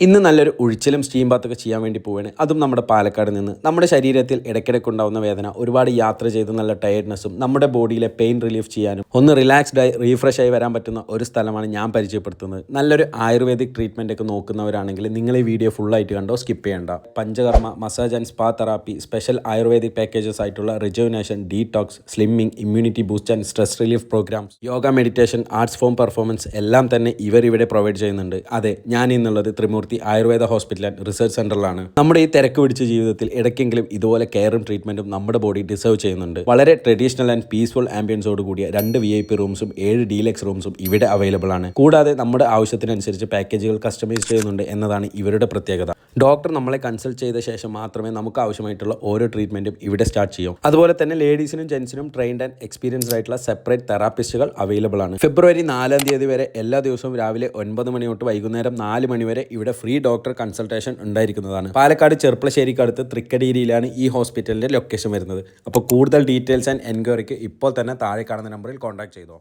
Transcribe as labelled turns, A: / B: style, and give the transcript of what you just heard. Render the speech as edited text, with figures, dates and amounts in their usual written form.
A: ഇന്ന് നല്ലൊരു ഉഴിച്ചിലും സ്റ്റീം ബാത്തൊക്കെ ചെയ്യാൻ വേണ്ടി പോവുകയാണ്. അതും നമ്മുടെ പാലക്കാട് നിന്ന്. നമ്മുടെ ശരീരത്തിൽ ഇടയ്ക്കിടയ്ക്ക് ഉണ്ടാകുന്ന വേദന, ഒരുപാട് യാത്ര ചെയ്ത് നല്ല ടയർഡ്നെസ്സും നമ്മുടെ ബോഡിയിലെ പെയിൻ റിലീഫ് ചെയ്യാനും ഒന്ന് റിലാക്സ്ഡായി റീഫ്രഷ് ആയി വരാൻ പറ്റുന്ന ഒരു സ്ഥലമാണ് ഞാൻ പരിചയപ്പെടുത്തുന്നത്. നല്ലൊരു ആയുർവേദിക് ട്രീറ്റ്മെൻ്റ് ഒക്കെ നോക്കുന്നവരാണെങ്കിൽ നിങ്ങൾ ഈ വീഡിയോ ഫുള്ളായിട്ട് കണ്ടോ, സ്കിപ്പ് ചെയ്യേണ്ട. Panchakarma, massage and spa therapy, special ayurvedic packages ആയിട്ടുള്ള rejuvenation, detox, slimming, immunity boost and stress relief programmes, yoga, meditation, arts form performance എല്ലാം തന്നെ ഇവരിവിടെ പ്രൊവൈഡ് ചെയ്യുന്നുണ്ട്. അതെ, ഞാൻ ഇന്നുള്ളത് Thrimurthi Ayurveda hospital and research സെന്ററിലാണ്. നമ്മുടെ ഈ തിരക്ക് പിടിച്ച ജീവിതത്തിൽ ഇടയ്ക്കെങ്കിലും ഇതുപോലെ കെയറും ട്രീറ്റ്മെന്റും നമ്മുടെ ബോഡി ഡിസേർവ് ചെയ്യുന്നുണ്ട്. വളരെ ട്രഡീഷണൽ ആൻഡ് പീസ്ഫുൾ ആംബിയൻസോട് കൂടിയ 2 VIP റൂംസും 7 ഡീലക്സ് റൂംസും ഇവിടെ അവൈലബിൾ ആണ്. കൂടാതെ നമ്മുടെ ആവശ്യത്തിനനുസരിച്ച് പാക്കേജുകൾ കസ്റ്റമൈസ് ചെയ്യുന്നുണ്ട് എന്നതാണ് ഇവരുടെ പ്രത്യേകത. ഡോക്ടർ നമ്മളെ കൺസൾട്ട് ചെയ്ത ശേഷം മാത്രമേ നമുക്ക് ആവശ്യമായിട്ടുള്ള ഓരോ ട്രീറ്റ്മെന്റും ഇവിടെ സ്റ്റാർട്ട് ചെയ്യും. അതുപോലെ തന്നെ ലേഡീസിനും ജെന്റ്സിനും ട്രെയിൻഡ് ആൻഡ് എക്സ്പീരിയൻസ്ഡ് ആയിട്ടുള്ള സെപ്പറേറ്റ് തെറാപ്പിസ്റ്റുകൾ അവൈലബിൾ ആണ്. ഫെബ്രുവരി 4 തീയതി വരെ എല്ലാ ദിവസവും രാവിലെ 9 മണി തൊട്ട് വൈകുന്നേരം 4 മണി വരെ ഇവിടെ ഫ്രീ ഡോക്ടർ കൺസൾട്ടേഷൻ ഉണ്ടായിരിക്കുന്നതാണ്. പാലക്കാട് ചെർപ്പളശ്ശേരിക്ക് അടുത്ത് തൃക്കടിയിലാണ് ഈ ഹോസ്പിറ്റലിന്റെ ലൊക്കേഷൻ വരുന്നത്. അപ്പോൾ കൂടുതൽ ഡീറ്റെയിൽസ് ആൻഡ് എൻക്വയറിക്ക് ഇപ്പോൾ തന്നെ താഴെ കാണുന്ന നമ്പറിൽ കോൺടാക്ട് ചെയ്തോ.